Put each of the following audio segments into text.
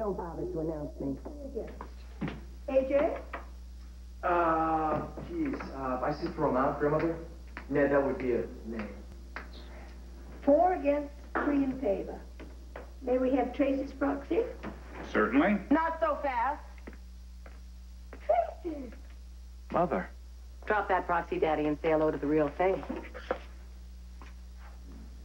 Don't bother to announce me. AJ? I see for amount, grandmother? Yeah, that would be a name. 4 against 3 in favor. May we have Tracy's proxy? Certainly. Not so fast. Tracy! Mother. Drop that proxy, Daddy, and say hello to the real thing.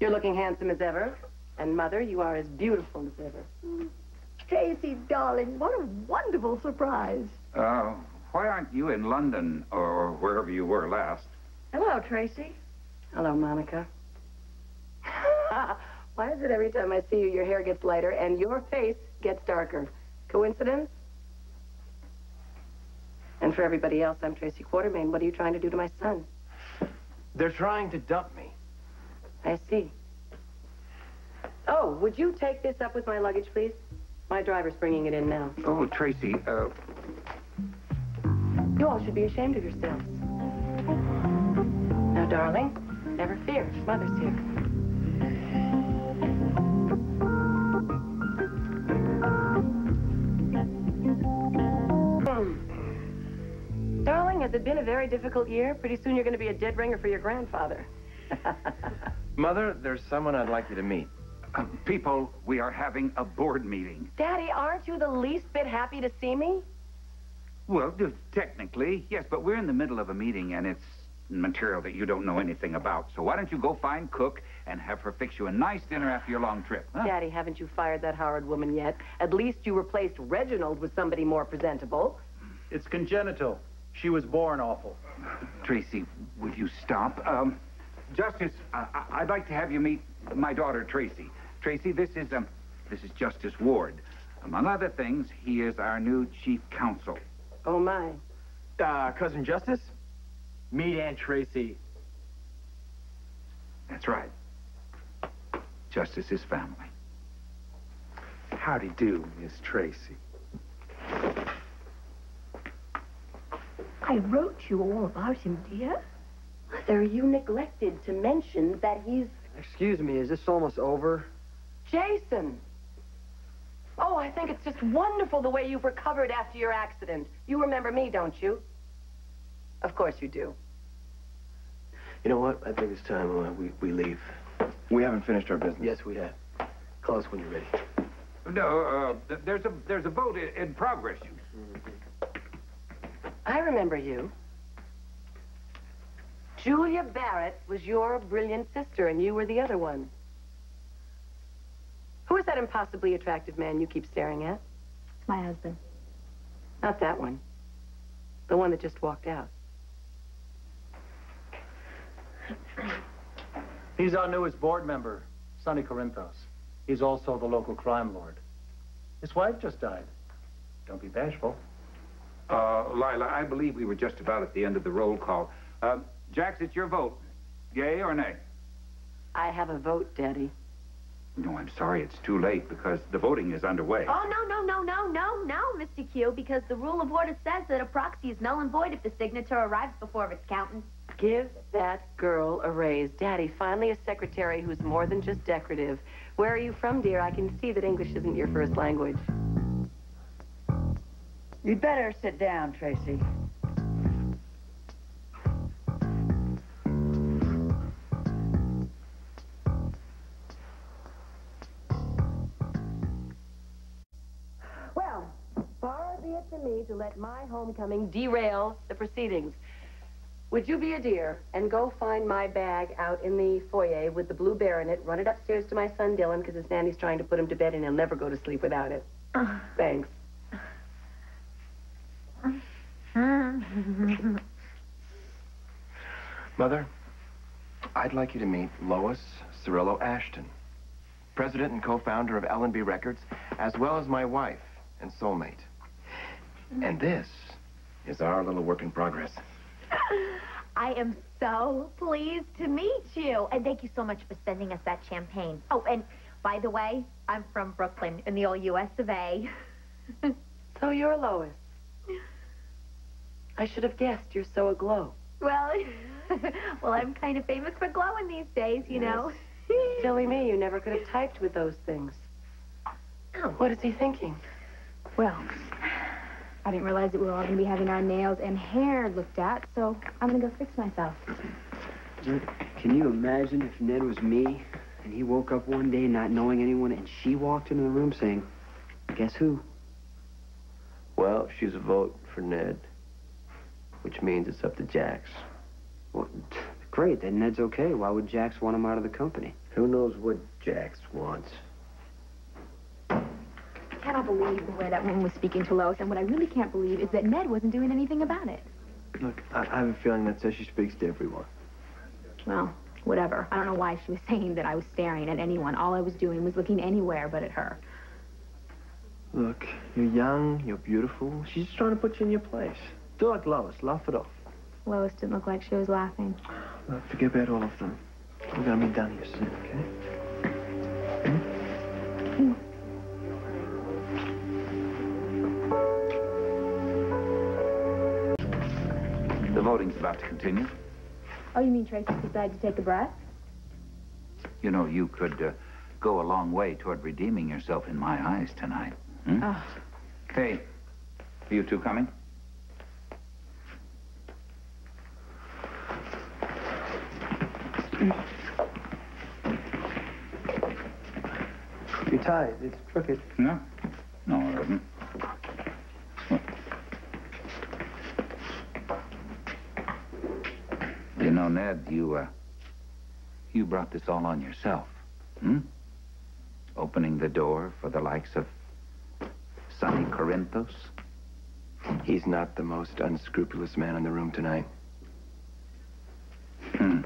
You're looking handsome as ever. And, Mother, you are as beautiful as ever. Tracy, darling, what a wonderful surprise. Why aren't you in London or wherever you were last? Hello, Tracy. Hello, Monica. Why is it every time I see you, your hair gets lighter and your face gets darker? Coincidence? And for everybody else, I'm Tracy Quartermain. What are you trying to do to my son? They're trying to dump me. I see. Oh, would you take this up with my luggage, please? My driver's bringing it in now. Oh, Tracy, You all should be ashamed of yourselves. Now, darling, never fear. Mother's here. Darling, has it been a very difficult year? Pretty soon you're going to be a dead ringer for your grandfather. Mother, there's someone I'd like you to meet. people, we are having a board meeting. Daddy, aren't you the least bit happy to see me? Well, technically, yes, but we're in the middle of a meeting, and it's material that you don't know anything about. So why don't you go find Cook and have her fix you a nice dinner after your long trip, huh? Daddy, haven't you fired that Howard woman yet? At least you replaced Reginald with somebody more presentable. It's congenital. She was born awful. Tracy, would you stop? Justice, I'd like to have you meet my daughter, Tracy. Tracy, this is Justice Ward. Among other things, he is our new chief counsel. Oh, my. Cousin Justice? Meet Aunt Tracy. That's right. Justice's family. Howdy do, Miss Tracy. I wrote you all about him, dear. Mother, you neglected to mention that he's... Excuse me, is this almost over? Jason! Oh, I think it's just wonderful the way you've recovered after your accident. You remember me, don't you? Of course you do. You know what? I think it's time we leave. We haven't finished our business. Yes, we have. Call us when you're ready. No, there's a vote in progress. I remember you. Julia Barrett was your brilliant sister, and you were the other one. Who is that impossibly attractive man you keep staring at? It's my husband. Not that one. The one that just walked out. He's our newest board member, Sonny Corinthos. He's also the local crime lord. His wife just died. Don't be bashful. Lila, I believe we were just about at the end of the roll call. Jax, it's your vote. Yay or nay? I have a vote, Daddy. No, I'm sorry, it's too late because the voting is underway. Oh, no, Mr. Q, because the rule of order says that a proxy is null and void if the signature arrives before its counting. Give that girl a raise. Daddy, finally a secretary who's more than just decorative. Where are you from, dear? I can see that English isn't your first language. You'd better sit down, Tracy. Well, far be it from me to let my homecoming derail the proceedings. Would you be a dear and go find my bag out in the foyer with the blue bear in it, run it upstairs to my son Dylan because his nanny's trying to put him to bed and he'll never go to sleep without it. Thanks. Mother, I'd like you to meet Lois Cirillo Ashton, president and co-founder of L&B Records, as well as my wife and soulmate. And this is our little work in progress. I am so pleased to meet you. And thank you so much for sending us that champagne. Oh, and by the way, I'm from Brooklyn in the old US of A. So you're Lois. I should have guessed you're so aglow. Well, well, I'm kind of famous for glowing these days, you know. Silly me, you never could have typed with those things. Oh. What is he thinking? Well, I didn't realize that we were all going to be having our nails and hair looked at, so I'm going to go fix myself. Can you imagine if Ned was me, and he woke up one day not knowing anyone, and she walked into the room saying, guess who? Well, she's a vote for Ned, which means it's up to Jax. Well, great, then Ned's okay. Why would Jax want him out of the company? Who knows what Jax wants? I cannot believe the way that woman was speaking to Lois, and what I really can't believe is that Ned wasn't doing anything about it. Look, I have a feeling that says she speaks to everyone. Well, whatever. I don't know why she was saying that I was staring at anyone. All I was doing was looking anywhere but at her. Look, you're young, you're beautiful. She's just trying to put you in your place. Do like Lois, laugh it off. Lois didn't look like she was laughing. Look, forget about all of them. We're gonna be done here soon, okay? The voting's about to continue. Oh, you mean Tracy decided to take a breath? You know, you could go a long way toward redeeming yourself in my eyes tonight. Hmm? Oh. Hey, are you two coming? You're tired. It's crooked. No. No, it isn't. You know, Ned, you brought this all on yourself. Hmm? Opening the door for the likes of Sonny Corinthos. He's not the most unscrupulous man in the room tonight. Hmm.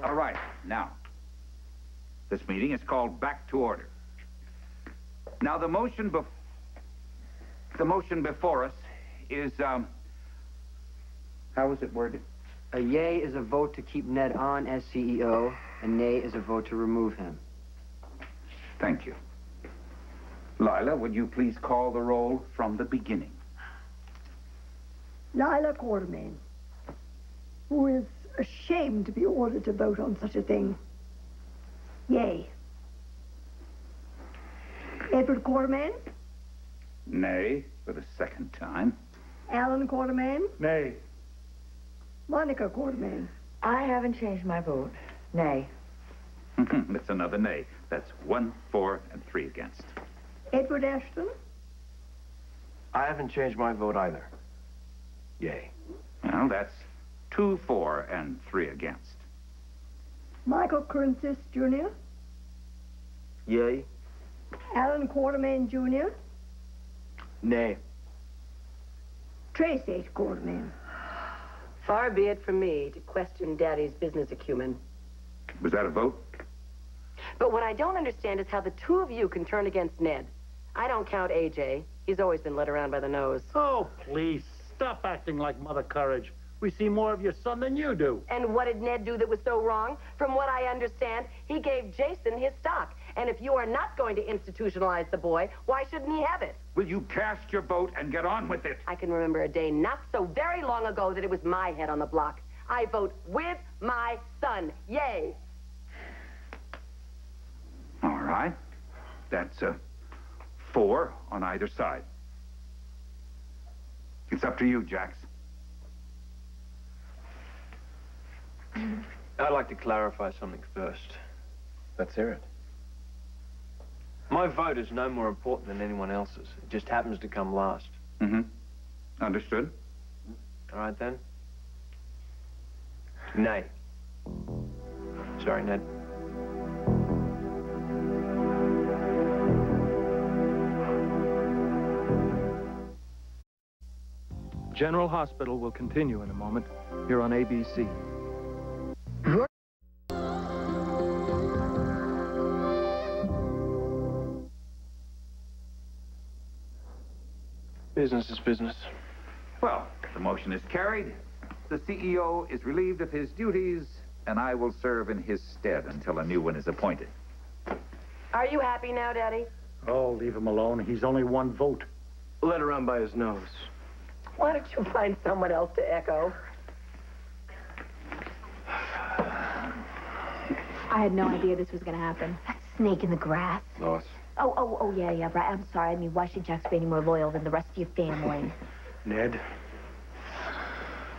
All right. Now, this meeting is called back to order. Now, the motion before us is, how was it worded? A yay is a vote to keep Ned on as CEO, a nay is a vote to remove him. Thank you. Lila, would you please call the roll from the beginning? Lila Quartermain, who is ashamed to be ordered to vote on such a thing. Yay. Edward Quartermain? Nay, for the second time. Alan Quartermain? Nay. Monica Quartermain? I haven't changed my vote. Nay. That's another nay. That's 1, 4, and 3 against. Edward Ashton? I haven't changed my vote either. Yay. Well, that's 2, 4, and 3 against. Michael Corinthos Jr.? Yay. Alan Quartermain Jr.? Nay. Tracy Quartermain? Far be it from me to question Daddy's business acumen. Was that a vote? But what I don't understand is how the two of you can turn against Ned. I don't count AJ. He's always been led around by the nose. Oh, please, stop acting like Mother Courage. We see more of your son than you do. And what did Ned do that was so wrong? From what I understand, he gave Jason his stock. And if you are not going to institutionalize the boy, why shouldn't he have it? Will you cast your vote and get on with it? I can remember a day not so very long ago that it was my head on the block. I vote with my son. Yay. All right. That's 4 on either side. It's up to you, Jax. I'd like to clarify something first. Let's hear it. My vote is no more important than anyone else's. It just happens to come last. Mm-hmm. Understood? All right, then? Nay. Sorry, Ned. General Hospital will continue in a moment here on ABC. Business is business. Well, the motion is carried. The CEO is relieved of his duties, and I will serve in his stead until a new one is appointed. Are you happy now, Daddy? Oh, leave him alone. He's only one vote. Let her run by his nose. Why don't you find someone else to echo? I had no idea this was going to happen. That snake in the grass. Lois. Oh, yeah, right. I'm sorry. I mean, why should Jax be any more loyal than the rest of your family? Ned,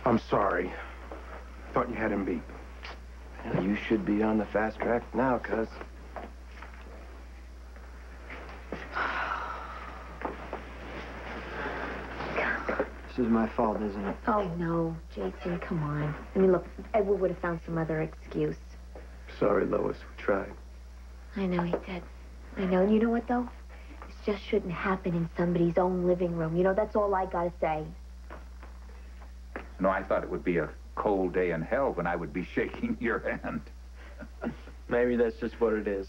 I'm sorry. Thought you had him beat. Well, you should be on the fast track now, cuz. This is my fault, isn't it? Oh, no, Jason, come on. I mean, look, Edward would have found some other excuse. Sorry, Lois. We tried. I know he did. I know. And you know what, though? This just shouldn't happen in somebody's own living room. You know, that's all I gotta say. No, I thought it would be a cold day in hell when I would be shaking your hand. Maybe that's just what it is.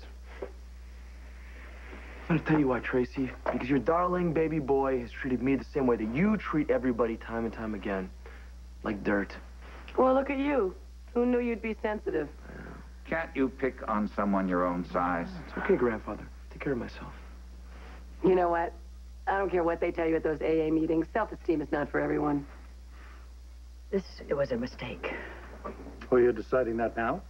I'm gonna tell you why, Tracy. Because your darling baby boy has treated me the same way that you treat everybody time and time again. Like dirt. Well, look at you. Who knew you'd be sensitive? Can't you pick on someone your own size? It's okay, Grandfather. Take care of myself. You know what? I don't care what they tell you at those AA meetings. Self-esteem is not for everyone. It was a mistake. Well, you're deciding that now?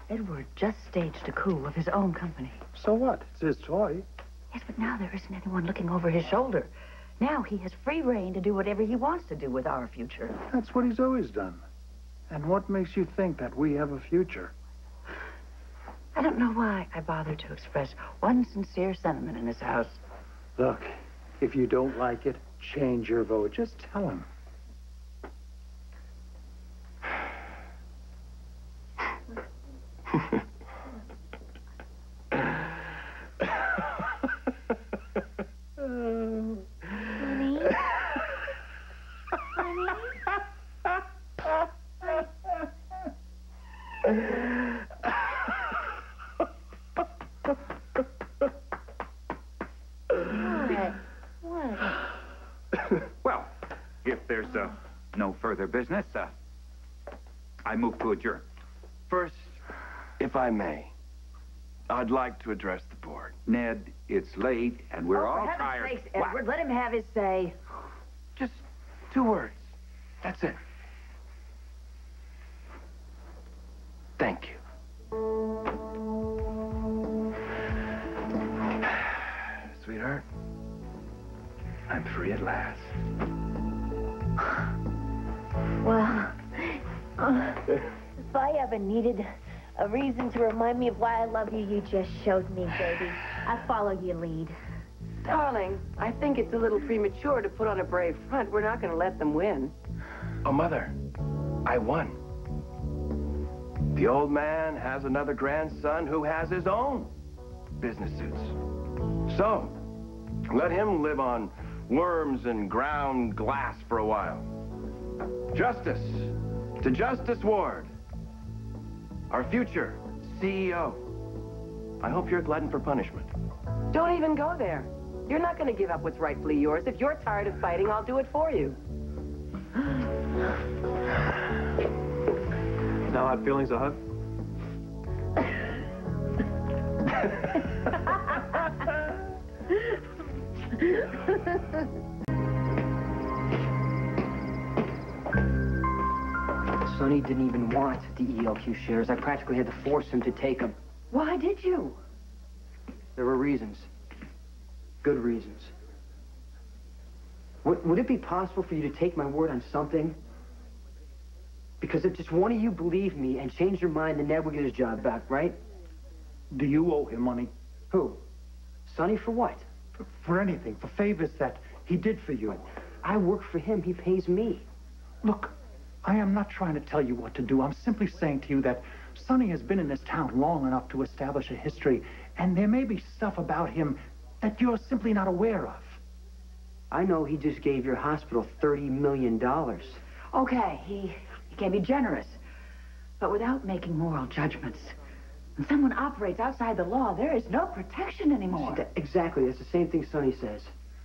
Edward just staged a coup of his own company. So what? It's his toy. Yes, but now there isn't anyone looking over his shoulder. Now he has free rein to do whatever he wants to do with our future. That's what he's always done. And what makes you think that we have a future? I don't know why I bothered to express one sincere sentiment in his house. Look, if you don't like it, change your vote. Just tell him. Well, if there's no further business, I move to adjourn. First, if I may, I'd like to address the board. Ned, it's late, and we're all tired. Sakes, Edward, let him have his say. Just 2 words. That's it. Thank you. Sweetheart, I'm free at last. Well, if I ever needed a reason to remind me of why I love you, you just showed me, baby. I follow your lead. Darling, I think it's a little premature to put on a brave front. We're not going to let them win. Oh, Mother, I won. The old man has another grandson who has his own business suits. So, let him live on worms and ground glass for a while. Justice to Justice Ward, our future CEO. I hope you're glutton for punishment. Don't even go there. You're not going to give up what's rightfully yours. If you're tired of fighting, I'll do it for you. No hard feelings, I hope. Sonny didn't even want the ELQ shares. I practically had to force him to take them. Why did you? There were reasons. Good reasons. Would it be possible for you to take my word on something? Because if just one of you believed me and changed your mind, then Ned would get his job back, right? Do you owe him money? Who? Sonny for what? For anything, for favors that he did for you. I work for him. He pays me. Look, I am not trying to tell you what to do. I'm simply saying to you that Sonny has been in this town long enough to establish a history, and there may be stuff about him that you're simply not aware of. I know he just gave your hospital $30 million. Okay, he can be generous, but without making moral judgments. When someone operates outside the law, there is no protection anymore. Exactly. That's the same thing Sonny says.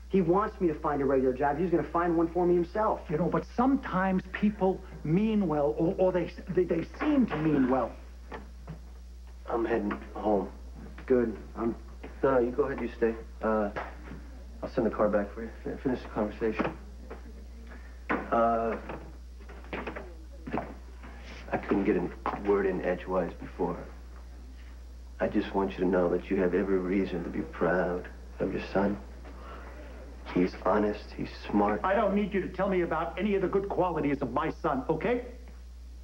He wants me to find a regular job. He's going to find one for me himself. You know, but sometimes people mean well, or they seem to mean well. I'm heading home. Good. No, you go ahead, you stay. I'll send the car back for you. Finish the conversation. I couldn't get a word in edgewise before. I just want you to know that you have every reason to be proud of your son. He's honest, he's smart. I don't need you to tell me about any of the good qualities of my son, okay?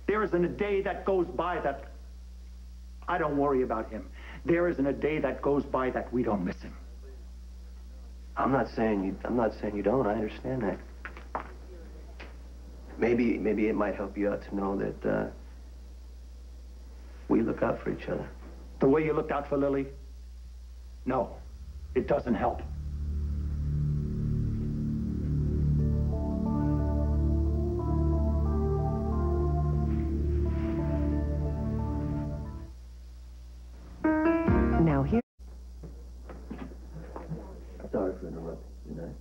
There isn't a day that goes by that I don't worry about him. There isn't a day that goes by that we don't miss him. I'm not saying you don't. I understand that. Maybe it might help you out to know that we look out for each other. The way you looked out for Lily? No, it doesn't help. Now here. Sorry for interrupting. Good night.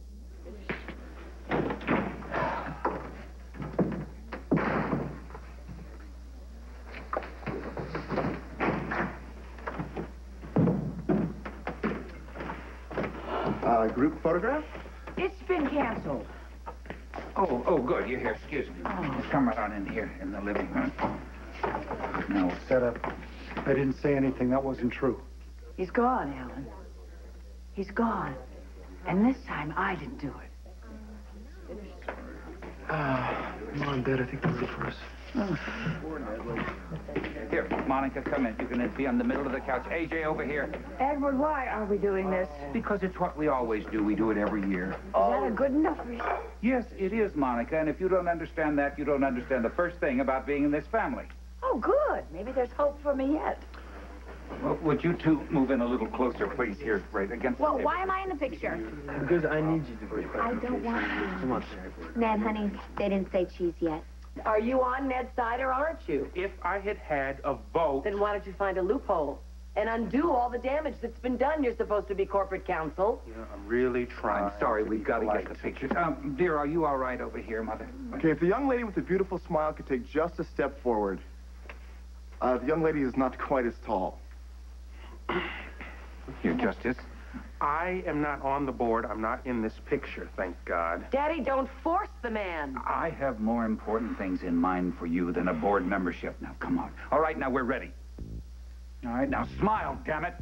Group photograph? It's been canceled. Oh, good. You're here. Excuse me. Come right on in here in the living room. Now, we'll set up. I didn't say anything that wasn't true. He's gone, Alan. He's gone. And this time, I didn't do it. Come on, Dad. I think they're ready for us. Here, Monica, come in. You can be on the middle of the couch. AJ, over here. Edward, why are we doing this? Because it's what we always do. We do it every year. Is that a good enough reason? Yes, it is, Monica. And if you don't understand that, you don't understand the first thing about being in this family. Oh, good. Maybe there's hope for me yet. Well, would you two move in a little closer, please, here, right against the Well, table. why am I in the picture? Because I need you to be. I don't want to. Come on. Ned, honey, they didn't say cheese yet. Are you on Ned's side or aren't you? If I had had a vote... Then why don't you find a loophole and undo all the damage that's been done? You're supposed to be corporate counsel. You know, I'm really trying. I'm sorry, we've got to get the pictures. Dear, are you all right over here, Mother? Okay, if the young lady with the beautiful smile could take just a step forward. The young lady is not quite as tall. Here, Justice. I am not on the board. I'm not in this picture, thank God. Daddy, don't force the man. I have more important things in mind for you than a board membership. Now, come on. All right, now we're ready. All right, now smile, damn it.